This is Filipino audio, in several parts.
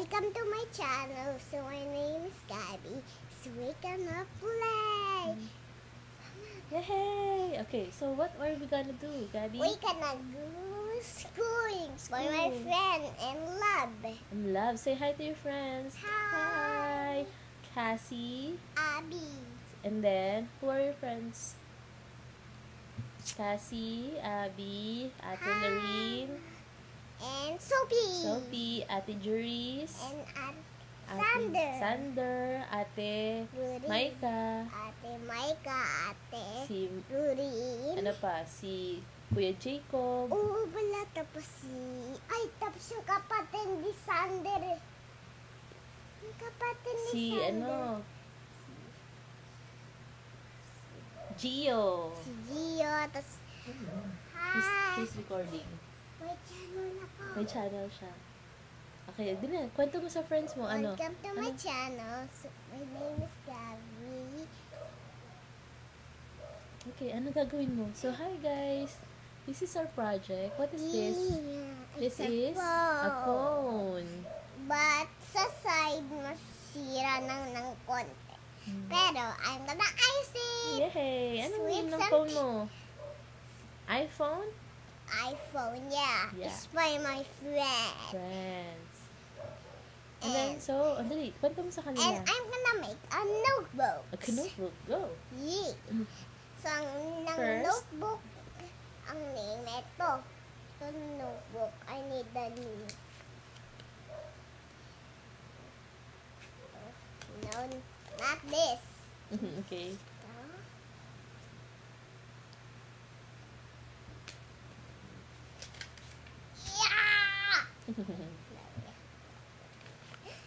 Welcome to my channel. So my name is Gabby. So we gonna play. Yay! Okay, so what are we gonna do, Gabby? We gonna go schooling for my friend and love. And love. Say hi to your friends. Hi. Cassie. Abby. And then, who are your friends? Cassie, Abby, Ate Hi. Lorene, And Sophie. Sophie, Ate Juris, And Ate Sander, Ate Rudy. Maika, Ate Maika. Ate si, Rudy. ano pa, si Kuya Jacob, Oo, wala. Tapos tapos yung kapatid ni Sander. Yung kapatid ni si, Sander. Gio. Si Gio. Tapos, She's recording. may channel na po. May channel siya. Okay, din na. Kwento mo sa friends mo. Ano? Welcome to my channel. So, my name is Gabby. Okay, ano gagawin mo? So, hi guys. This is our project. What is this? This is a phone. But sa side, masira ng konti. Pero, I'm gonna ice it. Yay! Anong Sweet name ng and phone mo? iPhone? iPhone, yeah. Yeah. It's by my friend. Friends. And then, so, andali, kwento mo sa And kanila. I'm gonna make a notebook. A notebook. Go. Yeah. So, ang First? notebook, ang name ito. So, notebook, I need the name. No, not this. Okay. Yeah!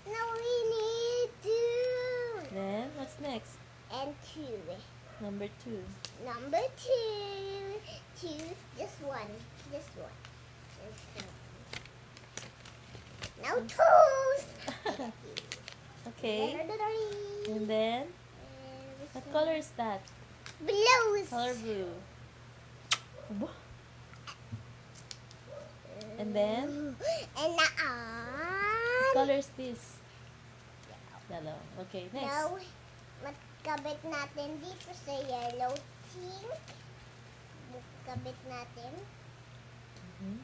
Now we need two. Then, what's next? And two. Number 2. Number two. Just one. Just one. Now toes. Okay. And then, what color is that? Blues. Color blue. Aba. And then, And what color is this? Yellow. Okay, next. now, magkabit natin dito sa yellow pink. Magkabit natin. Mhm.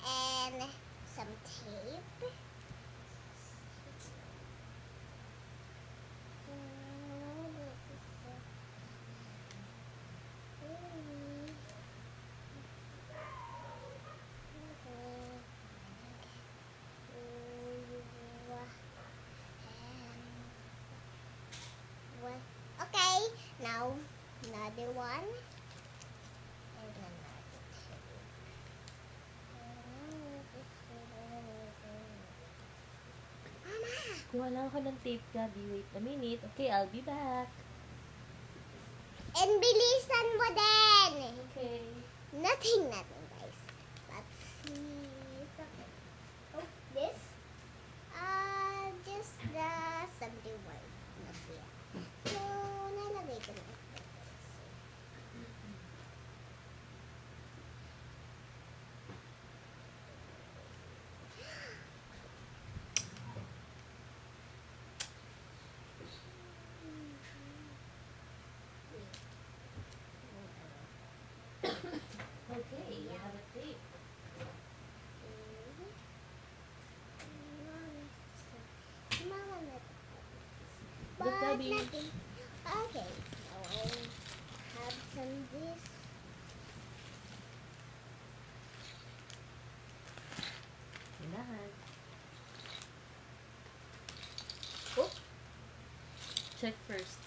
And some tape. Okay, now another one. And another two. Mama! Kuha lang ako ng tape, Gabby. Wait a minute. Okay, I'll be back. And bilisan mo din! Okay. Nothing, guys. Let's see. Oh, this? Just the something word. Not here. So, nalagay ko na. Okay, you have a tape. Mama, Look, Gabby. nothing. Okay, now I have some this. Kailangan. Oh! Check first.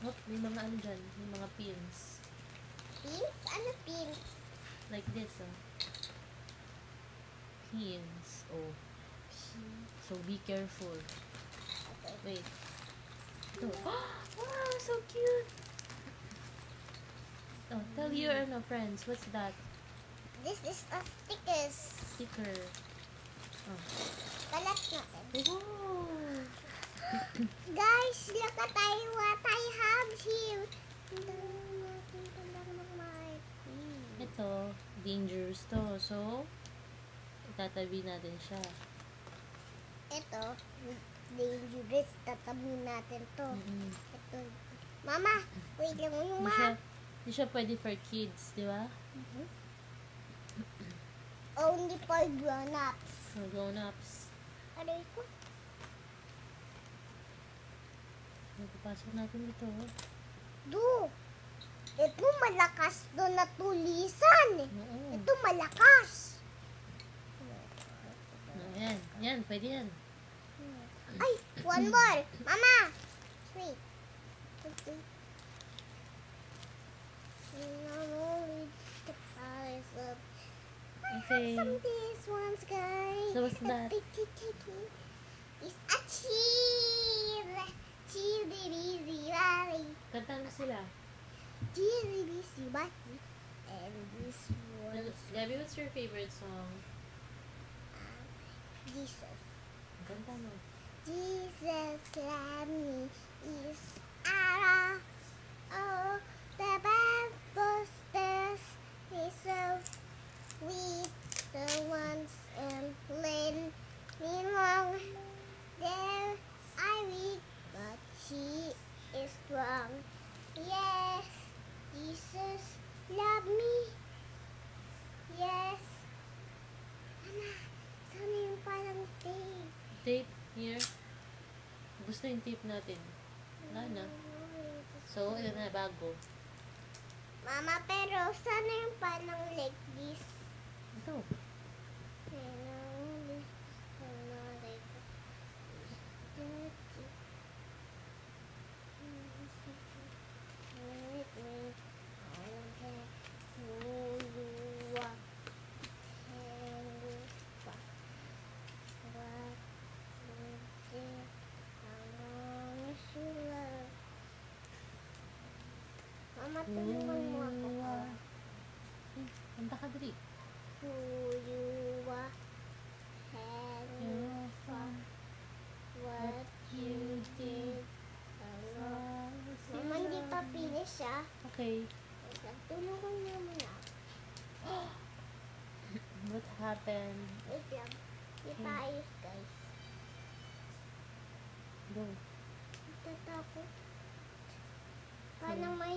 Oh, may mga ano dyan. May mga pins. Pins? Ano pins? Like this, oh. Pins. Oh. So, be careful. Okay. Wait. Ito. Wow, so cute! Oh, tell your friends, what's that? This is a stickers. Sticker. Oh. Kalat natin. Wow! Guys, look at what I have here. to, dangerous to. So, itatabi natin siya. Ito, dangerous. Tatabi natin to. Mm-mm. Ito. Mama, wait lang yung Hindi siya pwede for kids, di ba? Only for grown-ups. For grown-ups. Aray ko. Magpapasok natin dito. Do. Ito malakas to na tulisan. Oo. Ito malakas. Yan. Yan, pwede yan. Ay, one more. Mama. Wait. Okay. Okay. Some these ones, guys. So, what's that? It's a cheese. Cheese-y-zy-zy. Kantahan mo sila. Cheese-y-zy-zy. And this one, Gabby, what's your favorite song? Jesus. Kanta mo. Jesus love me is ara. Oh, the Bible says he's so sweet. The ones and plain me wrong. There I weak, but she is strong. Yes, Jesus love me. Yes. Mama, sana yung parang tape. Tape, here. Gusto yung tape natin. Wala na. So, ito na, bago. Mama, pero sana yung parang like this. Ito. Mama, tulungan mo ako. Kanta ka dali. Who you are, and what you did. Mama, hindi pa finish ah. Okay. Tulungan niyo muna. What happened? Wait lang. Hindi pa ayos, guys. Go. Natatakot. Paano may...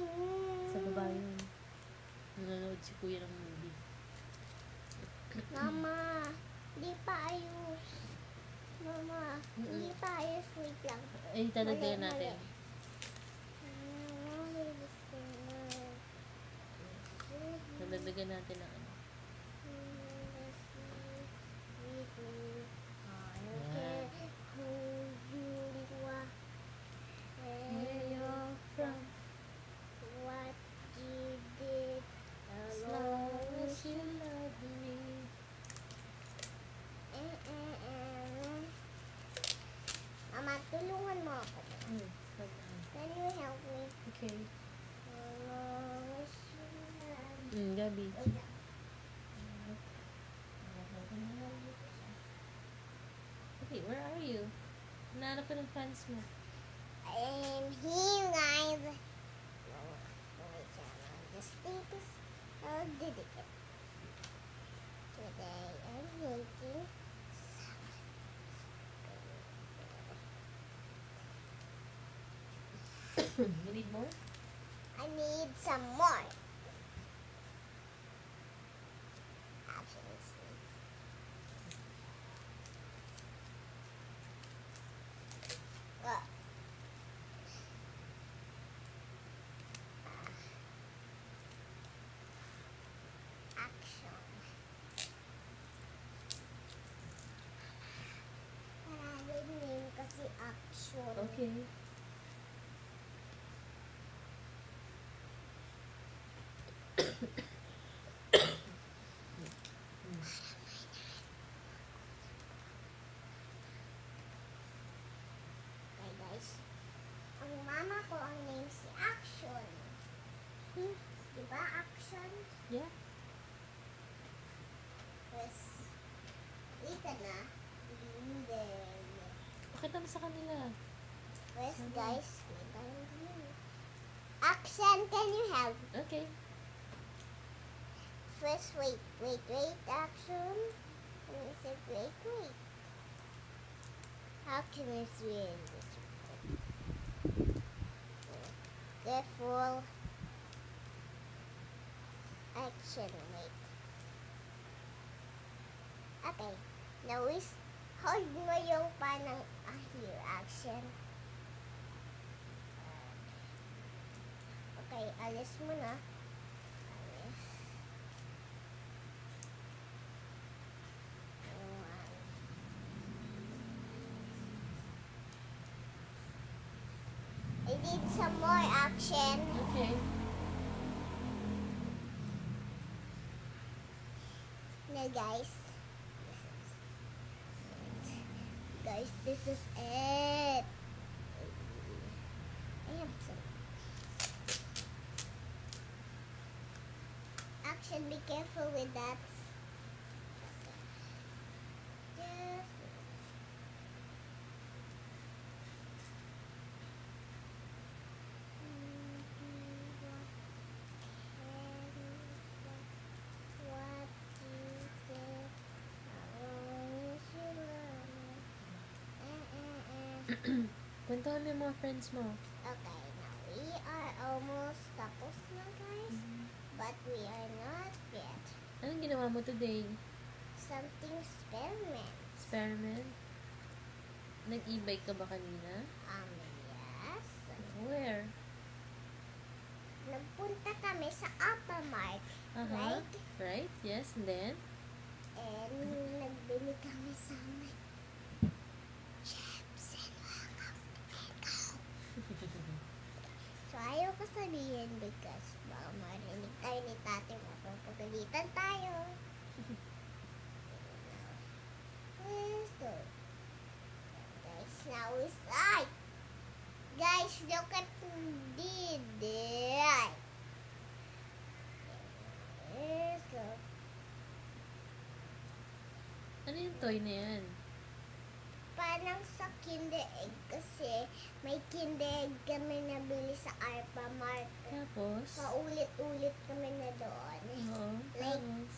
Sa baba yun. Nanonood si kuya ng movie. Mama, hindi pa ayos. Mama, hindi pa ayos. Wait lang. Eh, dadagdagan natin. Dadagdagan natin ang ano. Where you're from, What you did as long as you love me. Mama, tulungan mo ako. Can you help me? Okay. As long as you love me. Gabi. Wait lang. Okay, where are you? Hinahanap ko ng fans mo. I'm here, guys. Just take this. I'll do it. Today I'm making You need more? I need some more. Actually, well, action. Maraming name kasi action. Okay. Okay, guys. Ang mama ko ang name si Action. Diba, Action? Yeah. Tapos, ika na. Then, Pakita mo sa kanila. first, guys, may tayong ganun. Action, can you help? Okay. is wait, action. And I said, wait. Action is really careful. Action, wait. Okay, now is hold mo yung panang here, action. Okay, alis mo na. Alis. I need some more action. Okay. Now guys, this is it. Ayan, so. Action, be careful with that. Yes. Puntahan mo yung mga friends mo. Okay, now we are almost tapos na guys, but we are not yet. Anong ginawa mo today? Something experiment. Experiment? Nag-e-bike ka ba kanina? Yes. Where? Nagpunta kami sa Alphamart, right? Right, yes, and then? And nagbili kami sa chips and mango. So ayaw ko sabihin because baka marinig tayo ni tate, mapapagalitan tayo. Let's go. Guys, now is right. Guys, look at this. Let's go. Ano yung toy na yan? Parang sa Kinder Egg kasi may Kinder Egg kami nabili sa Alphamart. Tapos? Paulit-ulit kami na doon. Oo, Like, tapos?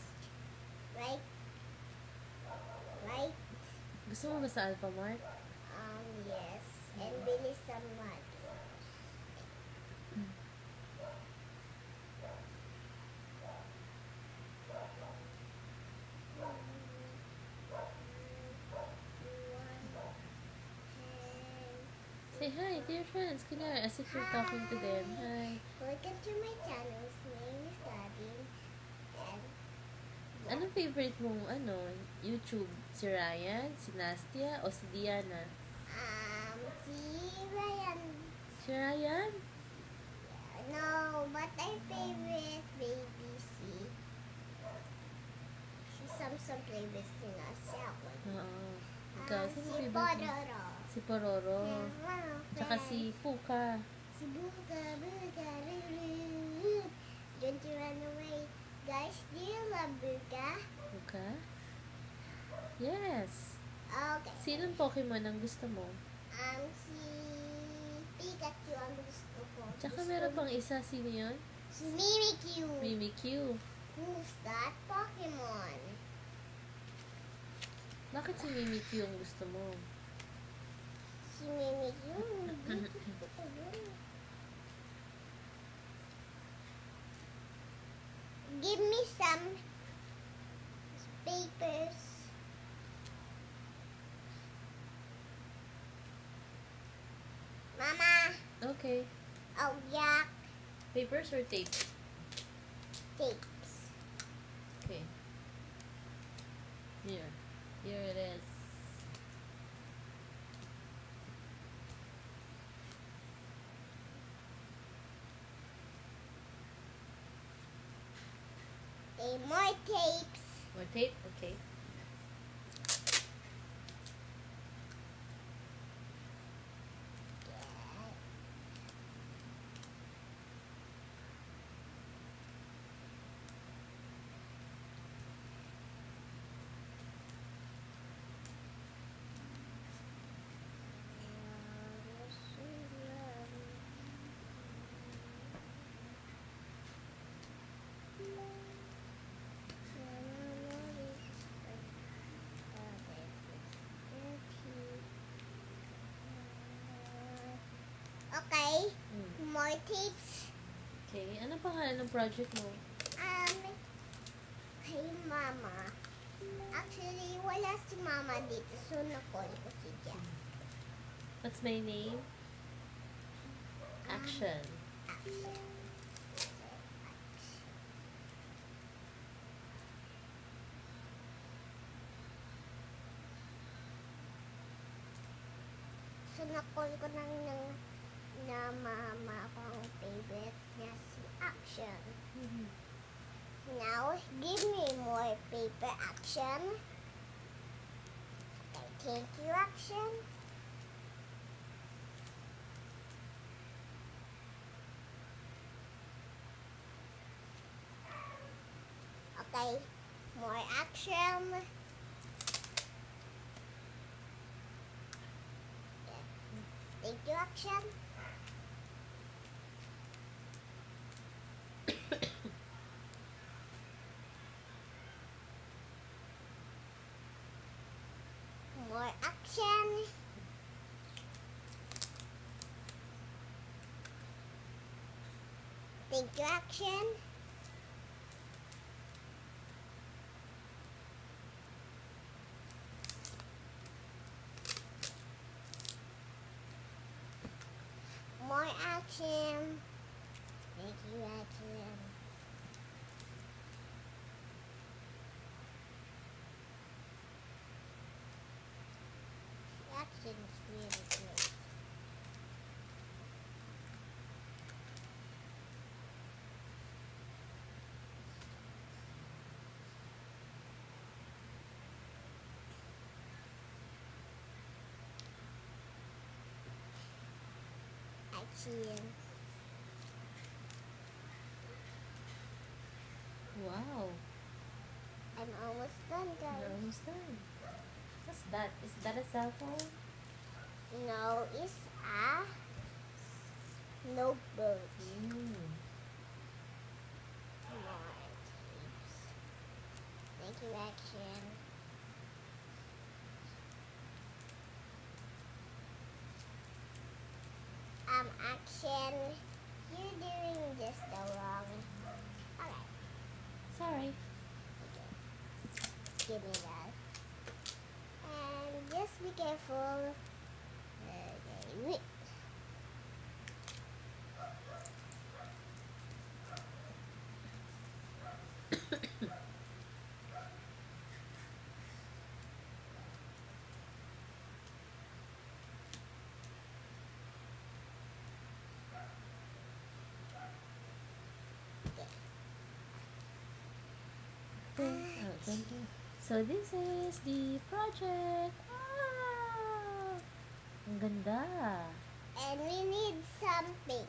right? Gusto mo ba sa Alphamart? Yes. And bili sa Mart. Say hi to your friends. Kunyari, as if you're talking to them. Hi. Welcome to my channel. My name is Daddy. And Anong favorite mong, YouTube? Si Ryan, si Nastia, o si Diana? si Ryan. Si Ryan? No, but I favorite baby si Samsung favorite si Nasya. Oo. Ikaw, sino Si favorite mo? Pororo. Si Pororo. Tsaka si Puka. Si Buka. Don't you run away. Guys, do you love Buka? Puka? Yes. Okay. Sinong Pokemon ang gusto mo? Si Pikachu ang gusto ko. Tsaka meron pang isa, sino yun? Si Mimikyu. Mimikyu. Who's that Pokemon? Bakit si Mimikyu ang gusto mo? Si Mimikyu. Hindi gusto ko yun. Give me some papers. Mama. Okay. Oh, yuck. Papers or tape? Tapes. Okay. Here. Here it is. More tapes. More tape? Okay. Okay, Hmm. more tips. Okay, ano pangalan ng project mo? Kay Mama. Actually, wala si Mama dito, so na-call ko si Jack. What's my name? Action. Action. So, na-call ko na mama ko ang favorite niya si Action. Mhm. Now, give me more paper, Action. Okay, thank you, Action. Okay, more Action. Thank you, Action. More Action. Thank you, Action. More Action. Thank you, Action. The action is really great. Action. Wow. I'm almost done, You're guys. almost done. What's that? Is that a cell phone? No, it's a notebook. Mm. More tips. Thank you, Action. Action. You're doing this the wrong. Alright, Sorry. okay. Give me that. And just be careful. Okay, wait. Oh, thank you. So this is the project. Wow! Ang ganda. And we need some pink.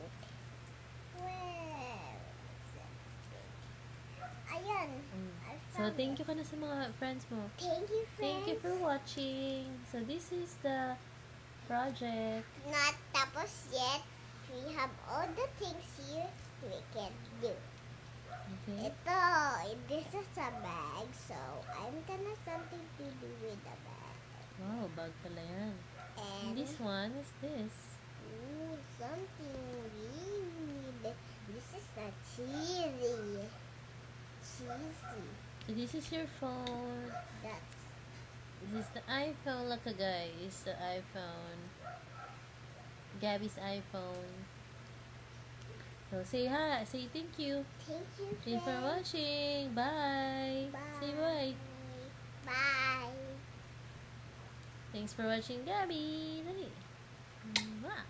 Where is the pink? Ayan. Mm. I So found thank it. you ka na sa mga friends mo. Thank you, friends. Thank you for watching. So this is the project. Not tapos yet. We have all the things here we can do. Okay. Ito, this is a bag, so I'm gonna something to do with the bag. Wow, bag pala yan. And This one is this. ooh, something weird. This is a cheesy. Cheesy. So this is your phone. That's This is the iPhone. Look guys, the iPhone. Gabby's iPhone. So say hi. Say thank you. thank you, Thank you for friends. watching. Bye. Bye. Say bye. Bye. Thanks for watching, Gabby. Dali. Mwah.